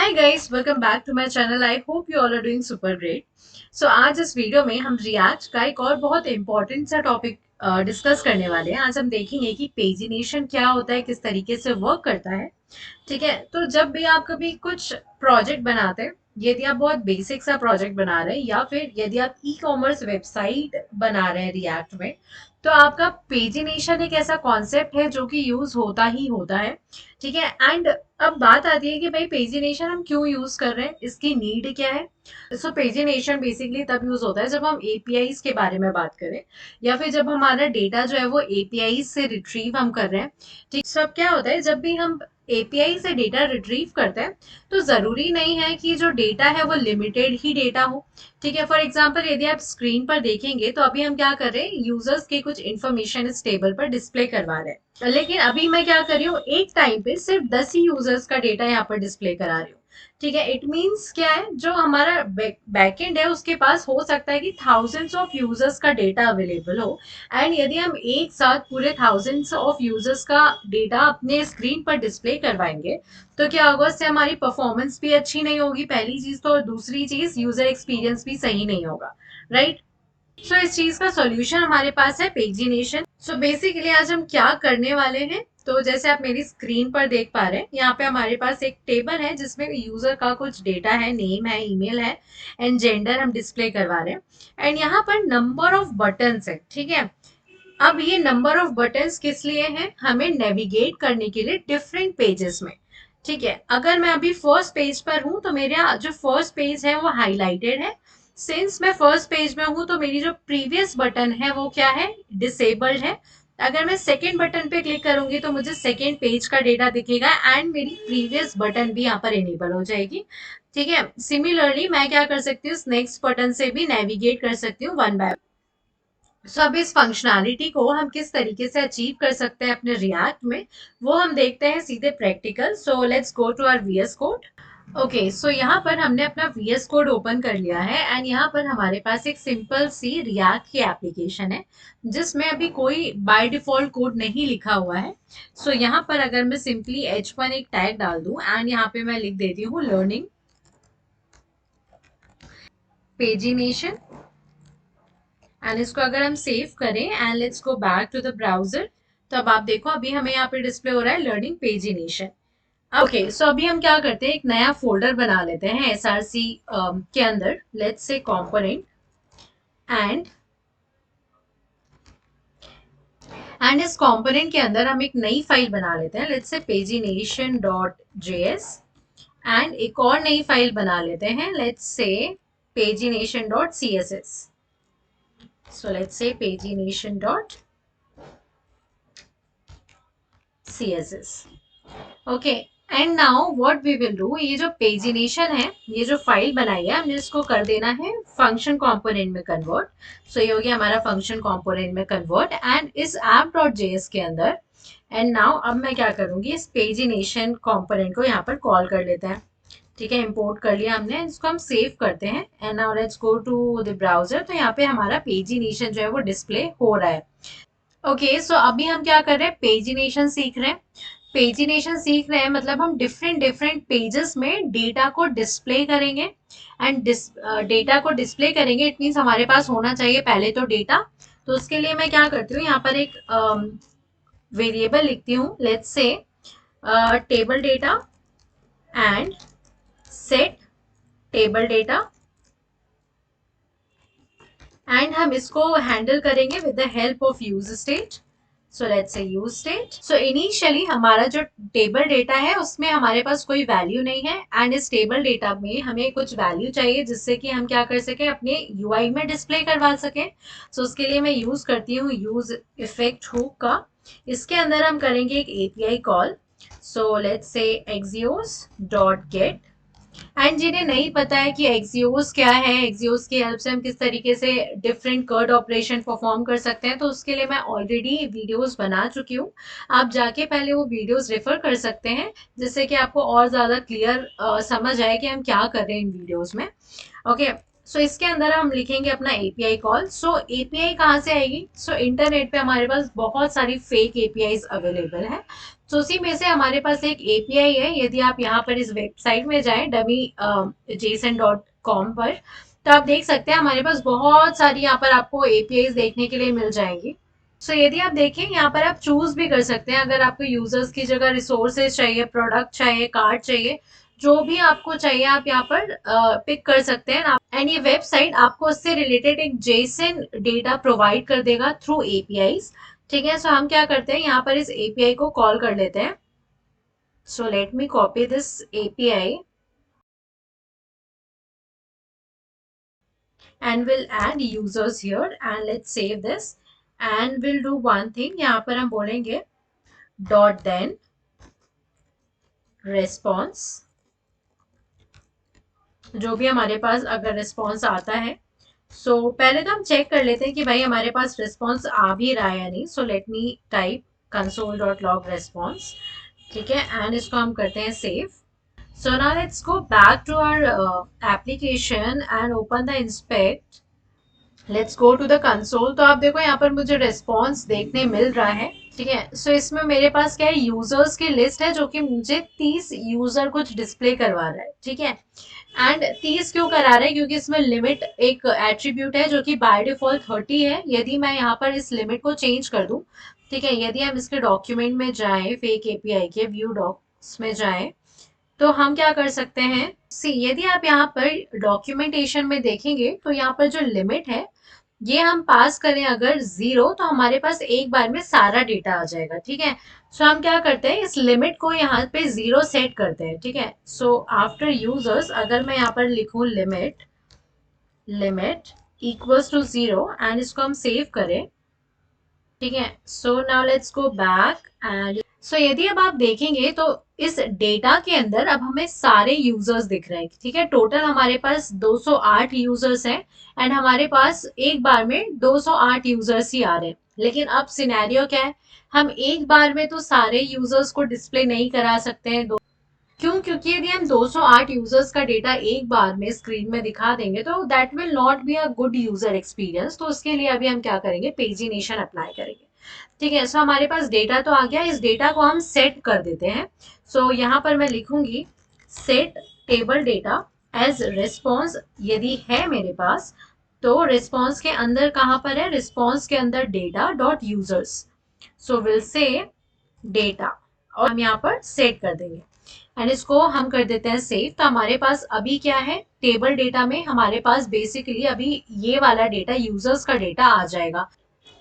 Hi guys, welcome back to my channel. I hope you all are doing super great. So आज इस video में हम react का एक और बहुत इंपॉर्टेंट सा टॉपिक डिस्कस करने वाले हैं। आज हम देखेंगे कि पेजिनेशन क्या होता है, किस तरीके से वर्क करता है। ठीक है, तो जब भी आप कभी कुछ प्रोजेक्ट बनाते हैं, यदि आप बहुत बेसिक सा प्रोजेक्ट बना रहे हैं या फिर यदि आप ई कॉमर्स वेबसाइट बना रहे हैं रिएक्ट में, तो आपका पेजिनेशन एक ऐसा कॉन्सेप्ट है जो कि यूज होता ही होता है। ठीक है, एंड अब बात आती है कि भाई पेजिनेशन हम क्यों यूज कर रहे हैं, इसकी नीड क्या है। सो पेजिनेशन बेसिकली तब यूज होता है जब हम एपीआईज के बारे में बात करें या फिर जब हमारा डेटा जो है वो एपीआई से रिट्रीव हम कर रहे हैं। ठीक, सब क्या होता है जब भी हम एपीआई से डेटा रिट्रीव करते हैं तो जरूरी नहीं है कि जो डेटा है वो लिमिटेड ही डेटा हो। ठीक है, फॉर एग्जाम्पल यदि आप स्क्रीन पर देखेंगे तो अभी हम क्या कर रहे हैं, यूजर्स के कुछ इन्फॉर्मेशन इस टेबल पर डिस्प्ले करवा रहे हैं, लेकिन अभी मैं क्या कर रही हूँ, एक टाइम पे सिर्फ 10 ही यूजर्स का डेटा यहाँ पर डिस्प्ले करा रही हूँ। ठीक है, इट मीन्स क्या है, जो हमारा बैकएंड है उसके पास हो सकता है कि थाउजेंड्स ऑफ यूजर्स का डेटा अवेलेबल हो। एंड यदि हम एक साथ पूरे थाउजेंड्स ऑफ यूजर्स का डेटा अपने स्क्रीन पर डिस्प्ले करवाएंगे तो क्या होगा, उससे हमारी परफॉर्मेंस भी अच्छी नहीं होगी, पहली चीज तो, और दूसरी चीज यूजर एक्सपीरियंस भी सही नहीं होगा। राइट, सो इस चीज का सॉल्यूशन हमारे पास है पेजिनेशन। सो बेसिकली आज हम क्या करने वाले हैं, तो जैसे आप मेरी स्क्रीन पर देख पा रहे हैं, यहाँ पे हमारे पास एक टेबल है जिसमें यूजर का कुछ डेटा है, नेम है, ईमेल है एंड जेंडर हम डिस्प्ले करवा रहे हैं। एंड यहाँ पर नंबर ऑफ बटन्स है। ठीक है, अब ये नंबर ऑफ बटन्स किस लिए हैं, हमें नेविगेट करने के लिए डिफरेंट पेजेस में। ठीक है, अगर मैं अभी फर्स्ट पेज पर हूं तो मेरा जो फर्स्ट पेज है वो हाईलाइटेड है। सिंस मैं फर्स्ट पेज में हूं तो मेरी जो प्रीवियस बटन है वो क्या है, डिसेबल्ड है। अगर मैं सेकेंड बटन पे क्लिक करूंगी तो मुझे सेकेंड पेज का डेटा दिखेगा एंड मेरी प्रीवियस बटन भी यहाँ पर इनेबल हो जाएगी। ठीक है, सिमिलरली मैं क्या कर सकती हूँ, नेक्स्ट बटन से भी नेविगेट कर सकती हूँ वन बाय। सो अब इस फंक्शनैलिटी को हम किस तरीके से अचीव कर सकते हैं अपने रिएक्ट में, वो हम देखते हैं सीधे practical. So let's go to our VS code. Okay, so यहाँ पर हमने अपना वीएस कोड ओपन कर लिया है एंड यहाँ पर हमारे पास एक सिंपल सी रिएक्ट की एप्लीकेशन है जिसमें अभी कोई बाय डिफॉल्ट कोड नहीं लिखा हुआ है। सो यहाँ पर अगर मैं सिंपली H1 एक टैग डाल दूं एंड यहाँ पे मैं लिख देती हूँ लर्निंग पेजिनेशन, एंड इसको अगर हम सेव करें and let's go back to the browser, तो अब आप देखो अभी हमें यहाँ पे डिस्प्ले हो रहा है लर्निंग पेजिनेशन। ओके, सो अभी हम क्या करते हैं, एक नया फोल्डर बना लेते हैं एसआरसी के अंदर, लेट्स से कंपोनेंट एंड इस कंपोनेंट के अंदर हम एक नई फाइल बना लेते हैं, let's say pagination dot JS. And एक और नई फाइल बना लेते हैं, let's say pagination dot CSS. So let's say pagination dot CSS। Okay, and now what we will do, ये जो पेजिनेशन है, ये जो फाइल बनाई है, हमने इसको कर देना है फंक्शन कंपोनेंट में कन्वर्ट। सो ये हो गया हमारा फंक्शन कंपोनेंट में कन्वर्ट एंड इस ऐप डॉट जेएस के अंदर। एंड नाउ अब मैं क्या करूंगी, इस पेजिनेशन कंपोनेंट को यहाँ पर कॉल कर लेते हैं। ठीक है, इंपोर्ट कर लिया हमने, इसको हम सेव करते हैं and now let's go to the browser. तो यहाँ पे हमारा पेजिनेशन जो है वो डिस्प्ले हो रहा है। ओके, सो अभी हम क्या कर रहे हैं, पेजिनेशन सीख रहे हैं। पेजिनेशन सीख रहे हैं मतलब हम डिफरेंट डिफरेंट पेजेस में डेटा को डिस्प्ले करेंगे एंड डेटा को डिस्प्ले करेंगे, इट मीन्स हमारे पास होना चाहिए पहले तो डेटा। तो उसके लिए मैं क्या करती हूँ, यहाँ पर एक वेरिएबल लिखती हूँ, let's say table data and set table data, and हम इसको हैंडल करेंगे with the help of use state. So let's से यूज स्टेट। सो इनिशियली हमारा जो टेबल डेटा है उसमें हमारे पास कोई वैल्यू नहीं है एंड इस टेबल डेटा में हमें कुछ वैल्यू चाहिए जिससे कि हम क्या कर सकें, अपने यूआई में डिस्प्ले करवा सकें। सो उसके लिए मैं यूज करती हूँ यूज इफेक्ट हुक का। इसके अंदर हम करेंगे एक एपीआई कॉल। सो लेट्स से एक्सियोस डॉट गेट। एंड जिन्हें नहीं पता है कि एक्सियोस क्या है, एक्सियोस की हेल्प से हम किस तरीके से डिफरेंट कर्ड ऑपरेशन परफॉर्म कर सकते हैं, तो उसके लिए मैं ऑलरेडी वीडियोस बना चुकी हूँ। आप जाके पहले वो वीडियोस रेफर कर सकते हैं जिससे कि आपको और ज़्यादा क्लियर समझ आए कि हम क्या कर रहे हैं इन वीडियोस में। ओके, सो इसके अंदर हम लिखेंगे अपना एपीआई कॉल। सो एपीआई कहाँ से आएगी? सो इंटरनेट पे हमारे पास बहुत सारी फेक एपीआईज अवेलेबल है। तो उसी में से हमारे पास एक एपीआई है। यदि आप यहाँ पर इस वेबसाइट में जाएं dummy.json.com पर, तो आप देख सकते हैं हमारे पास बहुत सारी यहाँ पर आपको एपीआईज देखने के लिए मिल जाएंगी। सो यदि आप देखें यहाँ पर आप चूज भी कर सकते हैं, अगर आपको यूजर्स की जगह रिसोर्सेज चाहिए, प्रोडक्ट चाहिए, कार्ड चाहिए, जो भी आपको चाहिए आप यहाँ पर पिक कर सकते हैं। एंड ये वेबसाइट आपको उससे रिलेटेड एक जेसन डेटा प्रोवाइड कर देगा थ्रू एपीआईज। ठीक है, सो हम क्या करते हैं, यहाँ पर इस एपीआई को कॉल कर लेते हैं। सो let me copy this API and we'll add users here and let's save this and we'll do one thing, यहाँ पर हम बोलेंगे dot then response, जो भी हमारे पास अगर रिस्पॉन्स आता है। पहले तो हम चेक कर लेते हैं कि भाई हमारे पास रिस्पॉन्स आ भी रहा है या नहीं। Let me type console.log response। ठीक है, एंड इसको हम करते हैं save. now let's go back to our application and open the inspect। Let's go to the console. तो आप देखो यहाँ पर मुझे रेस्पॉन्स देखने मिल रहा है। ठीक है, इसमें मेरे पास क्या है, यूजर्स की लिस्ट है जो कि मुझे 30 यूजर कुछ डिस्प्ले करवा रहा है। ठीक है, एंड 30 क्यों करा रहा है, क्योंकि इसमें लिमिट एक एट्रीब्यूट है जो कि बाय डिफॉल्ट 30 है। यदि मैं यहाँ पर इस लिमिट को चेंज कर दूं, ठीक है, यदि हम इसके डॉक्यूमेंट में जाएं, फेक एपीआई के व्यू डॉक्स में जाएं, तो हम क्या कर सकते हैं, यदि आप यहाँ पर डॉक्यूमेंटेशन में देखेंगे तो यहाँ पर जो लिमिट है ये हम पास करें अगर 0, तो हमारे पास एक बार में सारा डेटा आ जाएगा। ठीक है, हम क्या करते हैं, इस लिमिट को यहाँ पे 0 सेट करते हैं। ठीक है, आफ्टर यूजर्स अगर मैं यहाँ पर लिखूं लिमिट इक्वल्स टू 0 एंड इसको हम सेव करें। ठीक है, now let's go back and यदि अब आप देखेंगे तो इस डेटा के अंदर अब हमें सारे यूजर्स दिख रहे हैं। ठीक है, टोटल हमारे पास 208 यूजर्स हैं एंड हमारे पास एक बार में 208 यूजर्स ही आ रहे हैं। लेकिन अब सिनेरियो क्या है, हम एक बार में तो सारे यूजर्स को डिस्प्ले नहीं करा सकते हैं। क्यों? क्योंकि यदि हम 208 यूजर्स का डेटा एक बार में स्क्रीन में दिखा देंगे तो that will not be a good user experience. तो उसके लिए अभी हम क्या करेंगे, पेजिनेशन अप्लाई करेंगे। ठीक है, हमारे पास डेटा तो आ गया, इस डेटा को हम सेट कर देते हैं। यहाँ पर मैं लिखूंगी set table data as response. यदि है मेरे पास तो रिस्पॉन्स के अंदर कहां पर है, रिस्पॉन्स के अंदर data dot users. Will say data और हम यहाँ पर सेट कर देंगे एंड इसको हम कर देते हैं सेव। तो हमारे पास अभी क्या है, टेबल डेटा में हमारे पास बेसिकली अभी ये वाला डेटा, यूजर्स का डेटा आ जाएगा।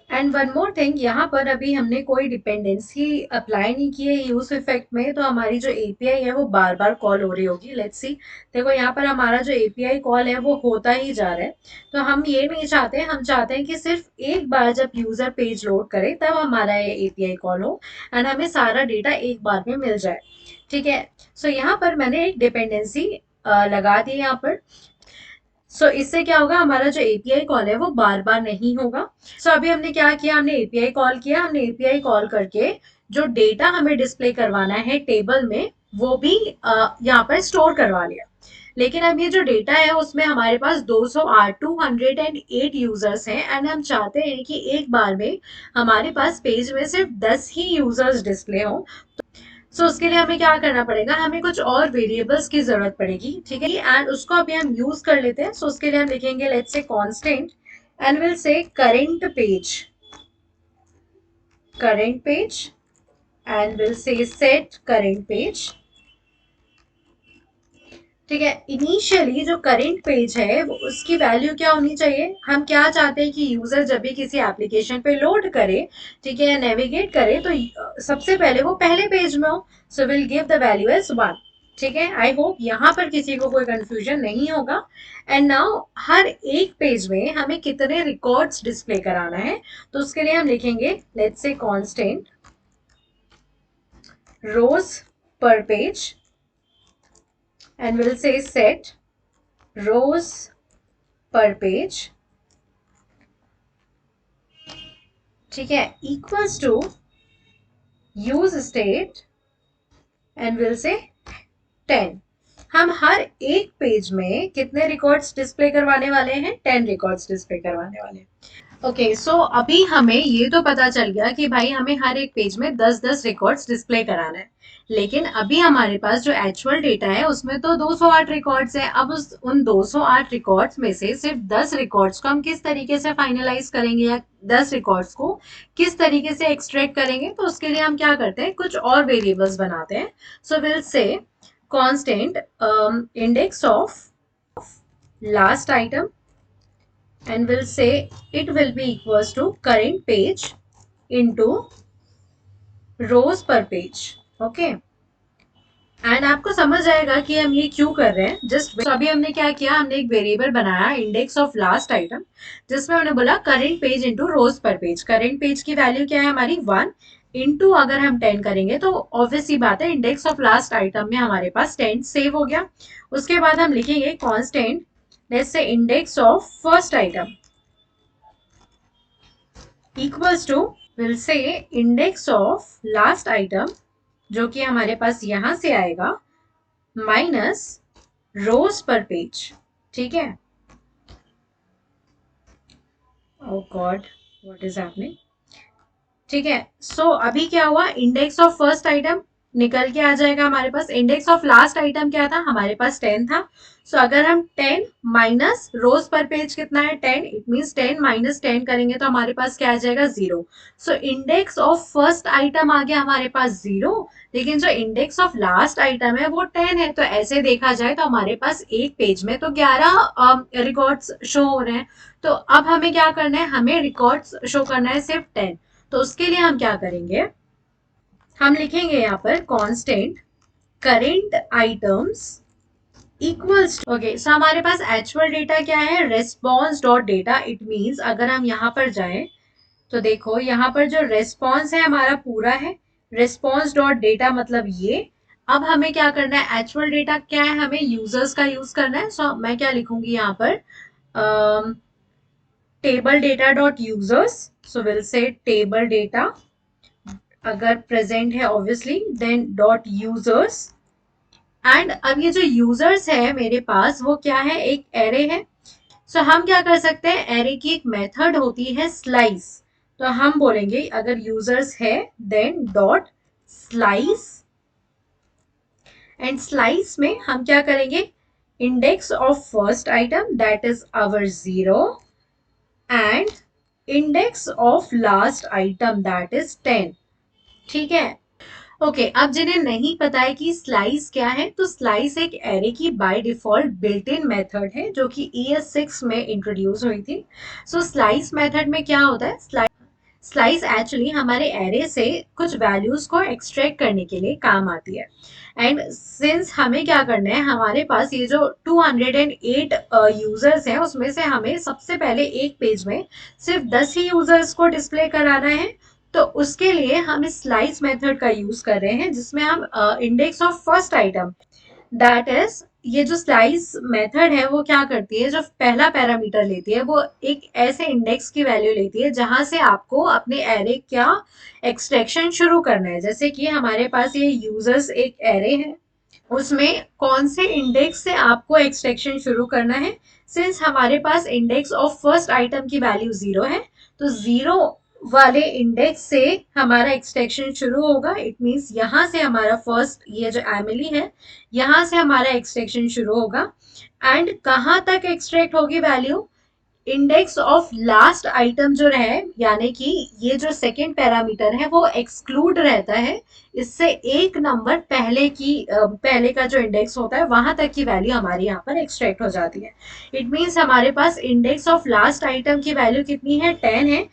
एंड वन मोर थिंग, यहाँ पर अभी हमने कोई डिपेंडेंसी अप्लाई नहीं की है यूज इफेक्ट में, तो हमारी जो एपीआई है वो बार बार कॉल हो रही होगी। लेट्स सी, देखो यहाँ पर हमारा जो एपीआई कॉल है वो होता ही जा रहा है। तो हम ये नहीं चाहते, हम चाहते हैं कि सिर्फ एक बार जब यूजर पेज लोड करे तब हमारा ये एपीआई कॉल हो एंड हमें सारा डेटा एक बार में मिल जाए। ठीक है, यहाँ पर मैंने एक डिपेंडेंसी लगा दी यहाँ पर। इससे क्या होगा, हमारा जो एपीआई कॉल है वो बार बार नहीं होगा। अभी हमने क्या किया, हमने एपीआई कॉल किया, हमने एपीआई कॉल करके जो डेटा हमें डिस्प्ले करवाना है टेबल में वो भी यहाँ पर स्टोर करवा लिया। लेकिन अब ये जो डेटा है उसमें हमारे पास 208 208 यूजर्स हैं एंड हम चाहते हैं कि एक बार में हमारे पास पेज में सिर्फ 10 ही यूजर्स डिस्प्ले हों। उसके लिए हमें क्या करना पड़ेगा, हमें कुछ और वेरिएबल्स की जरूरत पड़ेगी। ठीक है, एंड उसको अभी हम यूज कर लेते हैं। उसके लिए हम लिखेंगे let's say constant and will say current page and will say set current page. ठीक है, इनिशियली जो करंट पेज है वो उसकी वैल्यू क्या होनी चाहिए, हम क्या चाहते हैं कि यूजर जब भी किसी एप्लीकेशन पे लोड करे, ठीक है, नेविगेट करे, तो सबसे पहले वो पहले पेज में हो। Will give the value as 1। ठीक है, आई होप यहाँ पर किसी को कोई कंफ्यूजन नहीं होगा। एंड नाउ हर एक पेज में हमें कितने रिकॉर्ड्स डिस्प्ले कराना है, तो उसके लिए हम लिखेंगे लेट्स से कांस्टेंट रोज पर page and we'll say set rows per page, ठीक है, equals to use state and we'll say 10। हम हर एक पेज में कितने रिकॉर्ड्स डिस्प्ले करवाने वाले हैं? 10 रिकॉर्ड्स डिस्प्ले करवाने वाले हैं। ओके, सो अभी हमें ये तो पता चल गया कि भाई हमें हर एक पेज में 10-10 रिकॉर्ड्स डिस्प्ले कराना है। लेकिन अभी हमारे पास जो एक्चुअल डेटा है उसमें तो 208 रिकॉर्ड्स है। अब उन 208 रिकॉर्ड्स में से सिर्फ 10 रिकॉर्ड्स को हम किस तरीके से फाइनलाइज करेंगे, या 10 रिकॉर्ड्स को किस तरीके से एक्सट्रैक्ट करेंगे? तो उसके लिए हम क्या करते हैं, कुछ और वेरिएबल्स बनाते हैं। सो विल से constant index of last item, and we'll say it will be equals to current page into rows per page. Okay, and आपको समझ आएगा कि हम ये क्यों कर रहे हैं। जस्ट तो अभी हमने क्या किया, हमने एक वेरिएबल बनाया इंडेक्स ऑफ लास्ट आइटम, जिसमें हमने बोला करेंट पेज इंटू रोज पर पेज। करेंट पेज की वैल्यू क्या है हमारी 1, इंटू अगर हम 10 करेंगे तो ऑब्वियस सी बात है इंडेक्स ऑफ लास्ट आइटम में हमारे पास 10 सेव हो गया। उसके बाद हम लिखेंगे constant let's say index of first item equals to will say index of last item, जो कि हमारे पास यहां से आएगा, माइनस रोज पर पेज। ठीक है, ओ गॉड व्हाट इज हैपनिंग। ठीक है, सो अभी क्या हुआ, इंडेक्स ऑफ फर्स्ट आइटम निकल के आ जाएगा हमारे पास। इंडेक्स ऑफ लास्ट आइटम क्या था, हमारे पास 10 था। सो अगर हम 10 माइनस रोज पर पेज कितना है 10, इट मीन्स 10 माइनस 10 करेंगे तो हमारे पास क्या आ जाएगा 0। So index of first item आ गया हमारे पास 0, लेकिन जो इंडेक्स ऑफ लास्ट आइटम है वो 10 है। तो ऐसे देखा जाए तो हमारे पास एक पेज में तो 11 रिकॉर्ड्स शो हो रहे हैं। तो अब हमें क्या करना है, हमें रिकॉर्ड्स शो करना है सिर्फ 10। तो उसके लिए हम क्या करेंगे, हम लिखेंगे यहाँ पर constant current items equals. Okay, so हमारे पास एक्चुअल डेटा क्या है, response dot data. It means अगर हम यहाँ पर जाएं तो देखो यहाँ पर जो रेस्पॉन्स है हमारा पूरा है, रेस्पॉन्स डॉट डेटा मतलब ये। अब हमें क्या करना है, एक्चुअल डेटा क्या है, हमें यूजर्स का यूज करना है। सो मैं क्या लिखूंगी यहाँ पर, table data dot users. So will say table data अगर प्रेजेंट है obviously, then dot users. And अब ये जो यूजर्स है मेरे पास वो क्या है, एक एरे है। सो हम क्या कर सकते हैं, एरे की एक मेथड होती है स्लाइस। तो हम बोलेंगे अगर यूजर्स है then dot slice, and slice में हम क्या करेंगे, index of first item that is our 0 and index of last item that is 10। ठीक है, ओके, अब जिन्हें नहीं पता है कि स्लाइस क्या है, तो स्लाइस एक एरे की by default built in method है जो कि ES6 में इंट्रोड्यूस हुई थी। सो स्लाइस मेथड में क्या होता है, स्लाइस एक्चुअली हमारे एरे से कुछ वैल्यूज को एक्सट्रैक्ट करने के लिए काम आती है। एंड सिंस हमें क्या करना है, हमारे पास ये जो 208 यूजर्स हैं उसमें से हमें सबसे पहले एक पेज में सिर्फ 10 ही यूजर्स को डिस्प्ले कराना है। तो उसके लिए हम इस स्लाइस मेथड का यूज कर रहे हैं, जिसमें हम index of first item that is, ये जो स्लाइस मेथड है वो क्या करती है, जो पहला पैरामीटर लेती है वो एक ऐसे इंडेक्स की वैल्यू लेती है जहां से आपको अपने एरे का एक्सट्रैक्शन शुरू करना है। जैसे कि हमारे पास ये यूजर्स एक एरे है, उसमें कौन से इंडेक्स से आपको एक्सट्रैक्शन शुरू करना है। सिंस हमारे पास इंडेक्स ऑफ फर्स्ट आइटम की वैल्यू 0 है, तो 0 वाले इंडेक्स से हमारा एक्सट्रैक्शन शुरू होगा। इट मीन्स यहाँ से हमारा फर्स्ट, ये जो एमिली है, यहाँ से हमारा एक्सट्रैक्शन शुरू होगा। एंड कहाँ तक एक्सट्रैक्ट होगी value, index of last item जो रहे, यानी कि ये जो सेकेंड पैरामीटर है वो एक्सक्लूड रहता है, इससे एक नंबर पहले की पहले का जो इंडेक्स होता है वहां तक की वैल्यू हमारी यहाँ पर एक्सट्रैक्ट हो जाती है। इट मीन्स हमारे पास इंडेक्स ऑफ लास्ट आइटम की वैल्यू कितनी है, 10 है।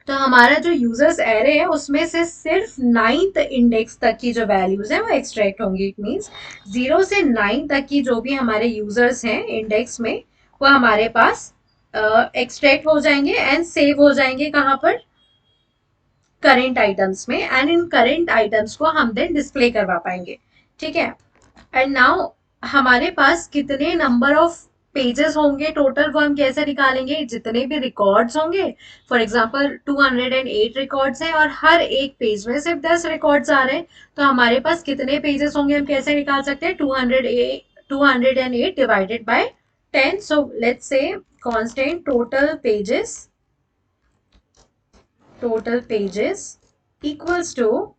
तो हमारा जो यूजर्स एरे है उसमें से सिर्फ 9th इंडेक्स तक की जो वैल्यूज है वो एक्सट्रैक्ट होंगी। इट मीन्स 0 से 9 तक की जो भी हमारे यूजर्स हैं इंडेक्स में वो हमारे पास एक्सट्रैक्ट हो जाएंगे एंड सेव हो जाएंगे कहाँ पर, करेंट आइटम्स में। एंड इन करेंट आइटम्स को हम देन डिस्प्ले करवा पाएंगे। ठीक है, एंड नाउ हमारे पास कितने नंबर ऑफ पेजेस होंगे टोटल वो हम कैसे निकालेंगे, जितने भी रिकॉर्ड्स होंगे। फॉर एग्जांपल 208 रिकॉर्ड्स हैं और हर एक पेज में सिर्फ 10 रिकॉर्ड्स आ रहे हैं, तो हमारे पास कितने पेजेस होंगे हम कैसे निकाल सकते हैं, 208 divided by 10. So let's say constant total pages equals to,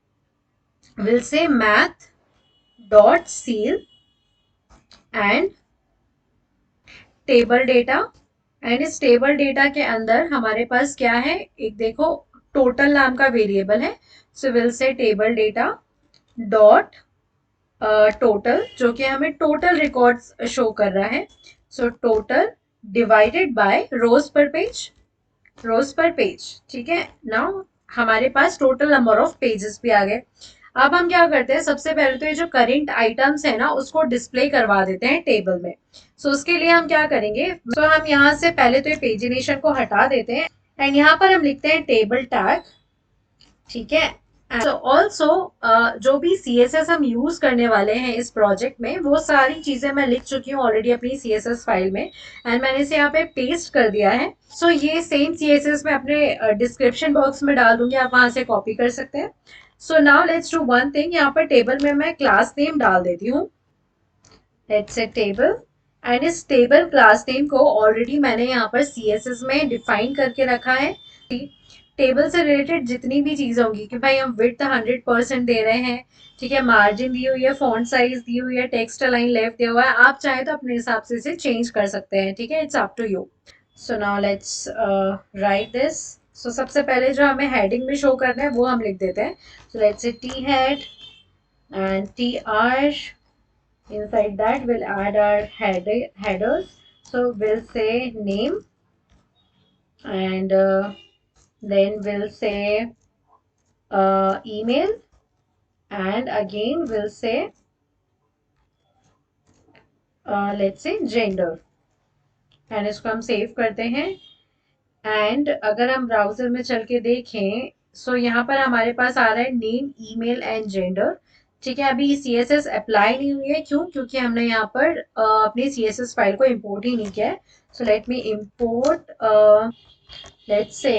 we'll say math dot seal and table data. And इस टेबल डेटा के अंदर हमारे पास क्या है, एक देखो टोटल नाम का वेरिएबल है. सो will say table data dot total, जो कि हमें टोटल रिकॉर्ड्स शो कर रहा है. सो टोटल डिवाइडेड बाय रोज पर पेज. ठीक है, नाउ हमारे पास टोटल नंबर ऑफ पेजेस भी आ गए. अब हम क्या करते हैं, सबसे पहले तो ये जो करेंट आइटम्स है ना उसको डिस्प्ले करवा देते हैं टेबल में. सो उसके लिए हम क्या करेंगे, सो हम यहाँ से पहले तो ये पेजिनेशन को हटा देते हैं एंड यहाँ पर हम लिखते हैं टेबल टैग. ठीक है, सो ऑल्सो जो भी CSS हम यूज करने वाले हैं इस प्रोजेक्ट में, वो सारी चीजें मैं लिख चुकी हूँ ऑलरेडी अपनी CSS फाइल में एंड मैंने इसे यहाँ पे पेस्ट कर दिया है. सो ये सेम CSS मैं अपने डिस्क्रिप्शन बॉक्स में डाल दूंगी, आप वहां से कॉपी कर सकते हैं. So now let's do one thing, यहाँ पर टेबल में मैं क्लास नेम डाल देती हूँ. लेट्स से टेबल, एंड इस टेबल क्लास नेम को ऑलरेडी मैंने यहाँ पर CSS में डिफाइन करके रखा है. टेबल से रिलेटेड जितनी भी चीजें होंगी कि भाई हम विड्थ 100% दे रहे हैं, ठीक है, मार्जिन दी हुई है, फॉन्ट साइज दी हुई है, टेक्स्ट अलाइन लेफ्ट दिया हुआ है, आप चाहे तो अपने हिसाब से इसे चेंज कर सकते हैं. ठीक है, it's up to you. So now let's write this. So सबसे पहले जो हमें हेडिंग में शो करना है वो हम लिख देते हैं. सो लेट्स से T head and TR. Inside that we'll add our headers. So we'll say name and then we'll say email, and again we'll say let's say gender. and इसको हम सेव करते हैं. एंड अगर हम ब्राउजर में चल के देखें, सो यहाँ पर हमारे पास आ रहा है नेम, ईमेल एंड जेंडर. ठीक है, अभी CSS अप्लाई नहीं हुई है, क्यों, क्योंकि हमने यहाँ पर अपनी CSS फाइल को इंपोर्ट ही नहीं किया है. सो let me import, let's say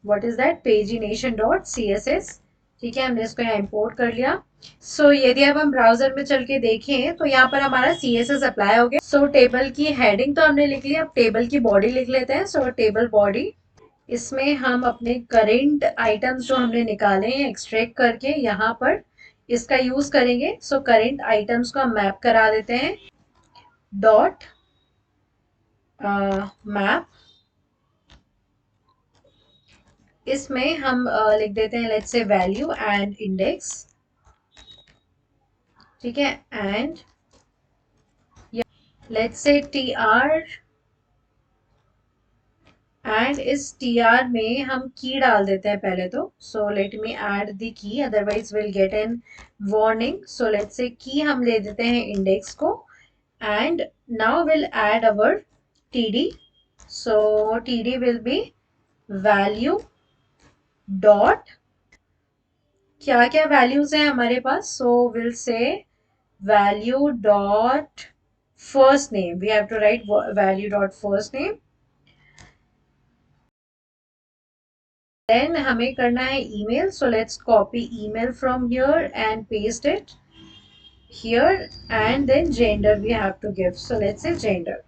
what is that, pagination.css. ठीक है, हमने इसको यहाँ इंपोर्ट कर लिया. सो यदि अब हम ब्राउजर में चल के देखें तो यहाँ पर हमारा CSS अप्लाई हो गया. सो टेबल की हेडिंग तो हमने लिख लिया, अब टेबल की बॉडी लिख लेते हैं. सो टेबल बॉडी, इसमें हम अपने करेंट आइटम्स जो हमने निकाले हैं एक्सट्रैक्ट करके यहाँ पर इसका यूज करेंगे. सो करेंट आइटम्स को हम मैप करा देते हैं. डॉट मैप, इसमें हम लिख देते हैं लेट्स से वैल्यू एंड इंडेक्स. ठीक है, and let's say TR, and इस TR में हम की डाल देते हैं पहले तो. So let me add the key, otherwise will get an warning. So let's say की हम ले देते हैं इंडेक्स को, and now will add our TD. So TD will be value dot, क्या क्या वैल्यूज हैं हमारे पास. So will say value dot first name, we have to write value dot first name. Then हमें करना है email. So let's copy email from here and paste it here, and then gender we have to give. So let's say gender.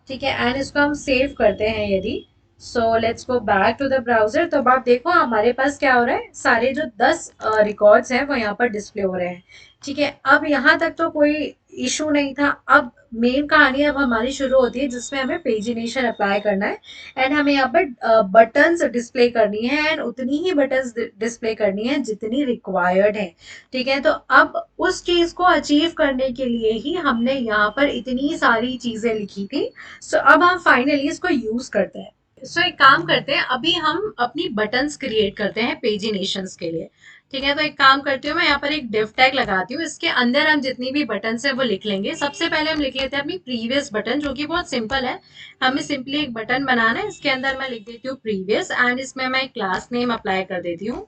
ठीक है, and इसको हम save करते हैं यदि. So let's go back to the browser. तो अब आप देखो हमारे पास क्या हो रहा है, सारे जो 10 रिकॉर्ड्स हैं वो यहाँ पर डिस्प्ले हो रहे हैं. ठीक है, अब यहाँ तक तो कोई इशू नहीं था. अब मेन कहानी अब हमारी शुरू होती है जिसमें हमें पेजिनेशन अप्लाई करना है एंड हमें यहाँ पर बटन्स डिस्प्ले करनी है एंड उतनी ही बटन्स डिस्प्ले करनी है जितनी रिक्वायर्ड है. ठीक है, तो अब उस चीज को अचीव करने के लिए ही हमने यहाँ पर इतनी सारी चीजें लिखी थी. सो अब हम फाइनली इसको यूज करते हैं. सो एक काम करते हैं, अभी हम अपनी बटन्स क्रिएट करते हैं पेजिनेशंस के लिए. ठीक है, तो एक काम करती हूँ, मैं यहाँ पर एक div टैग लगाती हूँ, इसके अंदर हम जितनी भी बटन है वो लिख लेंगे. सबसे पहले हम लिख लेते हैं अपनी प्रीवियस बटन, जो कि बहुत सिंपल है. हमें सिंपली एक बटन बनाना है, इसके अंदर मैं लिख देती हूँ प्रीवियस, एंड इसमें मैं क्लास नेम अप्लाई कर देती हूँ.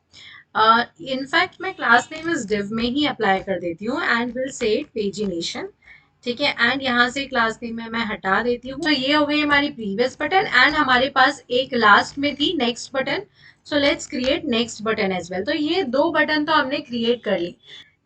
इनफैक्ट मैं क्लास नेम इस div में ही अप्लाई कर देती हूँ एंड विल से पेजिनेशन. ठीक है, एंड यहाँ से क्लास नेम में मैं हटा देती हूँ. तो ये हो गई हमारी प्रीवियस बटन, एंड हमारे पास एक लास्ट में थी next button. So let's create next button as well. तो ये दो बटन तो हमने क्रिएट कर ली.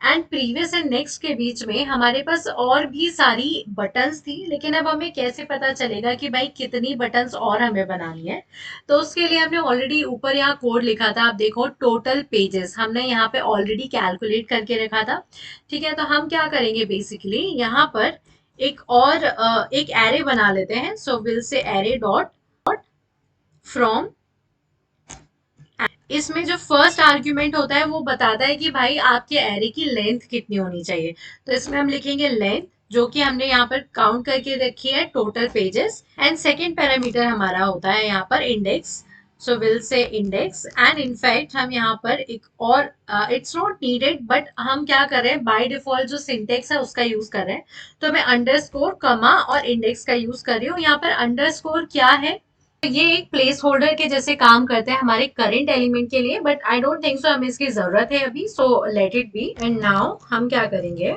एंड प्रीवियस एंड नेक्स्ट के बीच में हमारे पास और भी सारी बटन्स थी, लेकिन अब हमें कैसे पता चलेगा कि भाई कितनी बटन्स और हमें बनानी है। तो उसके लिए हमने ऑलरेडी ऊपर यहाँ कोड लिखा था, आप देखो टोटल पेजेस हमने यहाँ पे ऑलरेडी कैलकुलेट करके रखा था। ठीक है, तो हम क्या करेंगे बेसिकली यहाँ पर एक एरे बना लेते हैं। सो विल से एरे डॉट फ्रॉम, इसमें जो फर्स्ट आर्ग्यूमेंट होता है वो बताता है कि भाई आपके एरे की लेंथ कितनी होनी चाहिए। तो इसमें हम लिखेंगे लेंथ, जो कि हमने यहाँ पर काउंट करके रखी है total pages. And second parameter हमारा होता है यहाँ पर index. So will say index, and in fact हम यहाँ पर एक और इट्स नॉट नीडेड, बट हम क्या कर रहे हैं बाय डिफॉल्ट जो सिंटेक्स है उसका यूज कर रहे हैं। तो मैं अंडरस्कोर कमा और इंडेक्स का यूज कर रही हूँ। यहाँ पर अंडरस्कोर क्या है, ये एक प्लेस होल्डर के जैसे काम करते हैं हमारे करंट एलिमेंट के लिए, but I don't think so हमें इसकी जरूरत है अभी। So let it be. And now हम क्या करेंगे,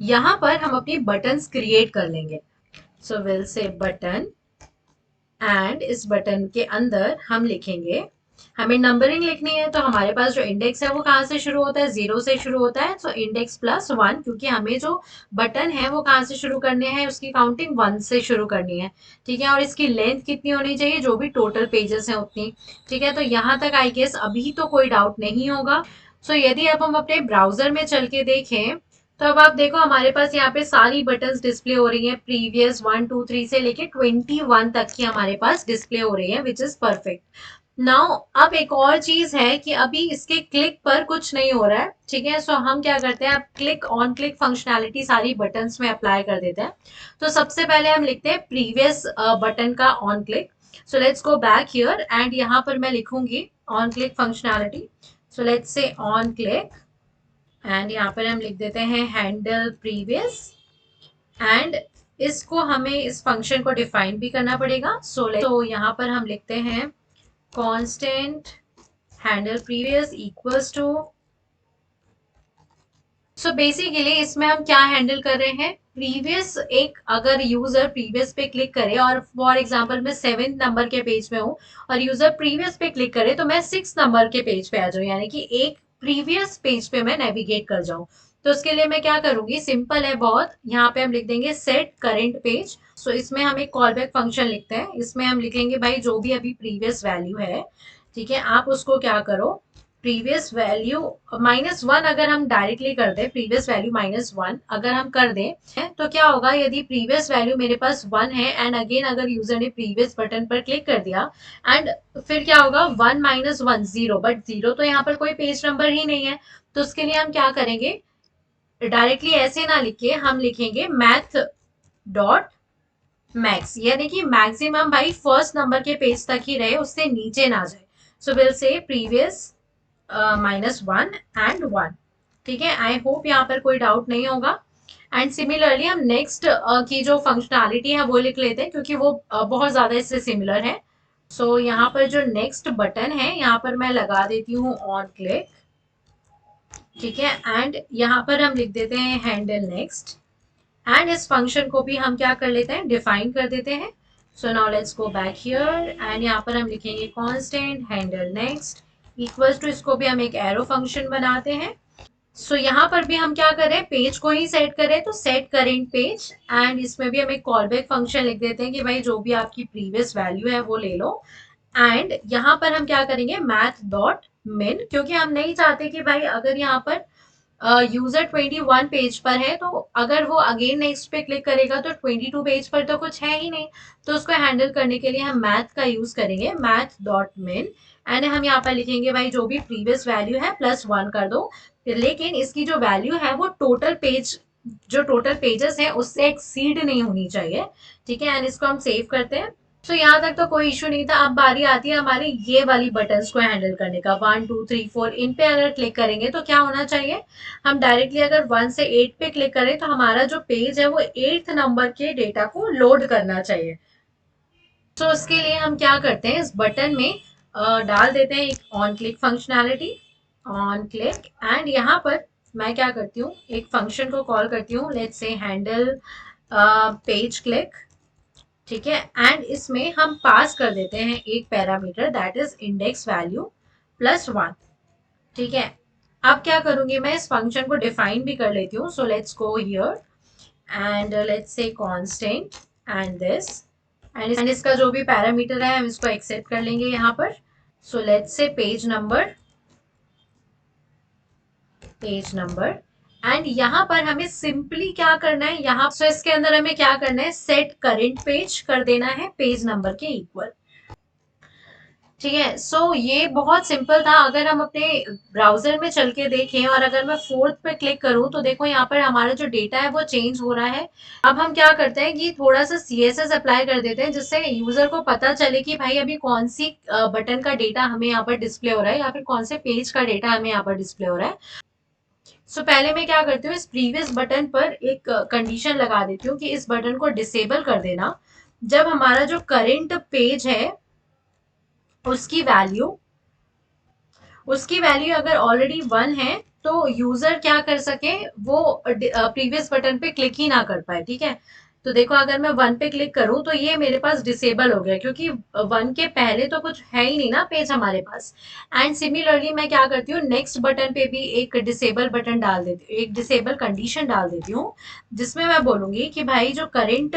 यहाँ पर हम अपनी बटन्स क्रिएट कर लेंगे। सो विल से बटन, एंड इस बटन के अंदर हम लिखेंगे, हमें नंबरिंग लिखनी है। तो हमारे पास जो इंडेक्स है वो कहाँ से शुरू होता है, 0 से शुरू होता है। सो इंडेक्स प्लस 1, क्योंकि हमें जो बटन है वो कहाँ से शुरू करने हैं, उसकी काउंटिंग 1 से शुरू करनी है। ठीक है, और इसकी लेंथ कितनी होनी चाहिए, जो भी टोटल पेजेस हैं उतनी। ठीक है, तो यहाँ तक आई गेस अभी तो कोई डाउट नहीं होगा। सो यदि अब हम अपने ब्राउजर में चल के देखें, तो अब आप देखो हमारे पास यहाँ पे सारी बटन्स डिस्प्ले हो रही हैं, प्रीवियस 1 2 3 से लेके 21 तक की हमारे पास डिस्प्ले हो रही है, विच इज परफेक्ट। नाउ अब एक और चीज है कि अभी इसके क्लिक पर कुछ नहीं हो रहा है। ठीक है, सो हम क्या करते हैं, अब क्लिक ऑन क्लिक फंक्शनैलिटी सारी बटन्स में अप्लाई कर देते हैं। तो सबसे पहले हम लिखते हैं प्रीवियस बटन का on click. So let's go back here, and यहाँ पर मैं लिखूंगी on click functionality. So let's से ऑन क्लिक, एंड यहाँ पर हम लिख देते हैं हैंडल प्रीवियस, एंड इसको हमें इस फंक्शन को डिफाइन भी करना पड़ेगा। सो यहाँ पर हम लिखते हैं constant handle previous equals to, so basically इसमें हम क्या हैंडल कर रहे हैं, प्रीवियस एक अगर यूजर प्रीवियस पे क्लिक करे और फॉर एग्जांपल मैं 7 नंबर के पेज में हूँ और यूजर प्रीवियस पे क्लिक करे तो मैं 6 नंबर के पेज पे आ जाऊँ, यानी कि एक प्रीवियस पेज पे मैं नेविगेट कर जाऊँ। तो उसके लिए मैं क्या करूंगी, सिंपल है बहुत, यहाँ पे हम लिख देंगे सेट करेंट पेज। सो इसमें हम एक कॉल बैक फंक्शन लिखते हैं, इसमें हम लिखेंगे भाई जो भी अभी प्रीवियस वैल्यू है, ठीक है, आप उसको क्या करो, प्रीवियस वैल्यू -1 अगर हम डायरेक्टली कर दें, प्रीवियस वैल्यू -1 अगर हम कर दें तो क्या होगा, यदि प्रीवियस वैल्यू मेरे पास 1 है एंड अगेन अगर यूजर ने प्रीवियस बटन पर क्लिक कर दिया एंड फिर क्या होगा, 1 -1 0, बट 0 तो यहाँ पर कोई पेज नंबर ही नहीं है। तो उसके लिए हम क्या करेंगे, डायरेक्टली ऐसे ना लिखे, हम लिखेंगे मैथ डॉट मैक्स, यानी कि मैक्सिमम भाई फर्स्ट नंबर के पेज तक ही रहे, उससे नीचे ना जाए। सो विल से प्रीवियस -1 एंड 1। ठीक है, आई होप यहाँ पर कोई डाउट नहीं होगा। एंड सिमिलरली हम नेक्स्ट की जो फंक्शनैलिटी है वो लिख लेते हैं, क्योंकि वो बहुत ज्यादा इससे सिमिलर है। सो यहाँ पर जो नेक्स्ट बटन है यहाँ पर मैं लगा देती हूँ ऑन क्लिक। ठीक है, एंड यहाँ पर हम लिख देते हैं हैंडल नेक्स्ट, एंड इस फंक्शन को भी हम क्या कर लेते हैं, डिफाइन कर देते हैं। So now let's go back here, and यहाँ पर हम लिखेंगे constant handle next equals to, इसको भी हम एक एरो फंक्शन बनाते हैं। सो यहाँ पर भी हम क्या करें, पेज को ही सेट करें, तो सेट करेंट पेज, एंड इसमें भी हम एक कॉल बैक फंक्शन लिख देते हैं कि भाई जो भी आपकी प्रीवियस वैल्यू है वो ले लो। एंड यहाँ पर हम क्या करेंगे, मैथ डॉट मिन, क्योंकि हम नहीं चाहते कि भाई अगर यहाँ पर यूजर 21 पेज पर है तो अगर वो अगेन नेक्स्ट पे क्लिक करेगा तो 22 पेज पर तो कुछ है ही नहीं। तो उसको हैंडल करने के लिए हम मैथ का यूज करेंगे, मैथ डॉट मिन, एंड हम यहाँ पर लिखेंगे भाई जो भी प्रीवियस वैल्यू है +1 कर दो, लेकिन इसकी जो वैल्यू है वो टोटल पेज, जो टोटल पेजेस है उससे एक्सीड नहीं होनी चाहिए। ठीक है, एंड इसको हम सेव करते हैं। तो यहाँ तक तो कोई इशू नहीं था। अब बारी आती है हमारे ये वाली बटन्स को हैंडल करने का, 1 2 3 4, इन पे अगर क्लिक करेंगे तो क्या होना चाहिए, हम डायरेक्टली अगर 1 से 8 पे क्लिक करें तो हमारा जो पेज है वो 8th नंबर के डेटा को लोड करना चाहिए। तो उसके लिए हम क्या करते हैं, इस बटन में डाल देते हैं एक on click functionality, on click, and यहाँ पर मैं क्या करती हूँ, एक फंक्शन को कॉल करती हूँ, let's say handle page click. ठीक है, एंड इसमें हम पास कर देते हैं एक parameter, that is index value +1। ठीक है, अब क्या करूंगी मैं, इस फंक्शन को डिफाइन भी कर लेती हूँ. सो let's go here and let's say constant and this, and इसका जो भी पैरामीटर है हम इसको एक्सेप्ट कर लेंगे यहाँ पर. सो लेट्स से पेज नंबर एंड यहाँ पर हमें सिंपली क्या करना है, यहाँ सो इसके अंदर हमें क्या करना है, सेट करेंट पेज कर देना है पेज नंबर के इक्वल. ठीक है. सो ये बहुत सिंपल था. अगर हम अपने ब्राउजर में चल के देखें और अगर मैं फोर्थ पे क्लिक करूं तो देखो यहाँ पर हमारा जो डेटा है वो चेंज हो रहा है. अब हम क्या करते हैं कि थोड़ा सा सीएसएस अप्लाई कर देते हैं जिससे यूजर को पता चले कि भाई अभी कौन सी बटन का डेटा हमें यहाँ पर डिस्प्ले हो रहा है या फिर कौन से पेज का डेटा हमें यहाँ पर डिस्प्ले हो रहा है. सो पहले मैं क्या करती हूँ, इस प्रीवियस बटन पर एक कंडीशन लगा देती हूँ कि इस बटन को डिसेबल कर देना जब हमारा जो करेंट पेज है उसकी वैल्यू उसकी वैल्यू अगर ऑलरेडी 1 है तो यूजर क्या कर सके, वो प्रीवियस बटन पे क्लिक ही ना कर पाए. ठीक है. तो देखो अगर मैं 1 पे क्लिक करूं तो ये मेरे पास डिसेबल हो गया क्योंकि 1 के पहले तो कुछ है ही नहीं ना पेज हमारे पास. एंड सिमिलरली मैं क्या करती हूँ, नेक्स्ट बटन पे भी एक डिसेबल बटन डाल देती हूँ, एक डिसेबल कंडीशन डाल देती हूँ जिसमें मैं बोलूंगी कि भाई जो करेंट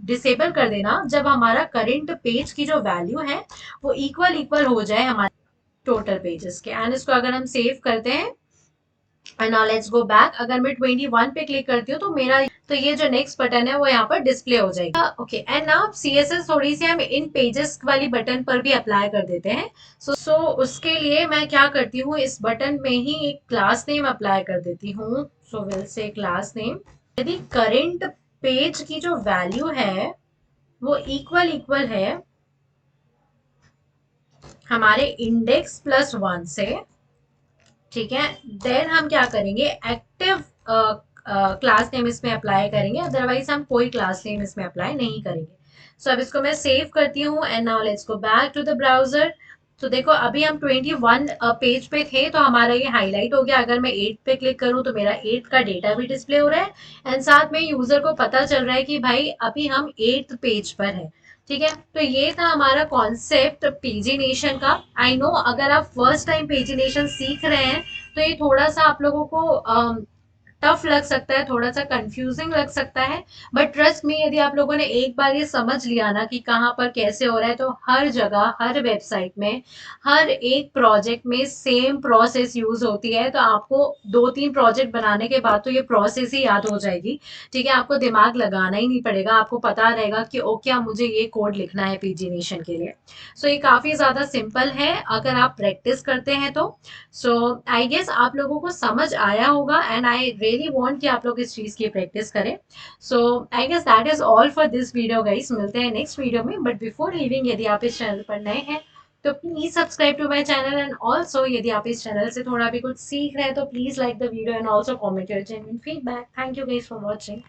डिसेबल कर देना जब हमारा करेंट पेज की जो वैल्यू है वो इक्वल इक्वल हो जाए हमारे टोटल पेजेस के. एंड इसको अगर हम सेव करते हैं and now let's go back, अगर मैं 21 पे क्लिक करती हूँ तो मेरा तो ये जो नेक्स्ट बटन है वो यहाँ पर डिस्प्ले हो जाएगी. ओके. एंड नाउ सीएसएस थोड़ी सी हम इन पेजेस वाली बटन पर भी अप्लाई कर देते हैं. सो उसके लिए मैं क्या करती हूँ, इस बटन में ही एक क्लास नेम अप्लाई कर देती हूँ. सो विल से क्लास नेम, यदि करेंट पेज की जो वैल्यू है वो इक्वल इक्वल है हमारे इंडेक्स प्लस 1 से. ठीक है. देन हम क्या करेंगे, एक्टिव क्लास नेम इसमें अप्लाई करेंगे, अदरवाइज हम कोई क्लास नेम इसमें अप्लाई नहीं करेंगे. सो अब इसको मैं सेव करती हूँ and now let's go back to the browser. तो देखो अभी हम 21 पेज पे थे तो हमारा ये हाईलाइट हो गया. अगर मैं 8 पे क्लिक करूँ तो मेरा 8 का डेटा भी डिस्प्ले हो रहा है एंड साथ में यूजर को पता चल रहा है कि भाई अभी हम 8th पेज पर है. ठीक है. तो ये था हमारा कॉन्सेप्ट पेजिनेशन का. आई नो अगर आप फर्स्ट टाइम पेजिनेशन सीख रहे हैं तो ये थोड़ा सा आप लोगों को टफ लग सकता है, थोड़ा सा कंफ्यूजिंग लग सकता है. बट ट्रस्ट में यदि आप लोगों ने एक बार ये समझ लिया ना कि कहाँ पर कैसे हो रहा है तो हर जगह हर वेबसाइट में हर एक प्रोजेक्ट में सेम प्रोसेस यूज होती है. तो आपको 2-3 प्रोजेक्ट बनाने के बाद तो ये प्रोसेस ही याद हो जाएगी. ठीक है. आपको दिमाग लगाना ही नहीं पड़ेगा, आपको पता रहेगा कि ओके मुझे ये कोड लिखना है पेजिनेशन के लिए. सो ये काफी ज्यादा सिंपल है अगर आप प्रैक्टिस करते हैं तो. सो आई गेस आप लोगों को समझ आया होगा एंड आई रियली वांट कि आप लोग इस चीज की प्रैक्टिस करें. So I guess that is all for this video guys. मिलते हैं नेक्स्ट वीडियो में. बट बिफोर लीविंग, यदि आप इस चैनल पर नए हैं तो please subscribe to my channel and also यदि आप इस चैनल से थोड़ा भी कुछ सीख रहे हैं तो please like the video and also comment your genuine feedback. Thank you guys for watching.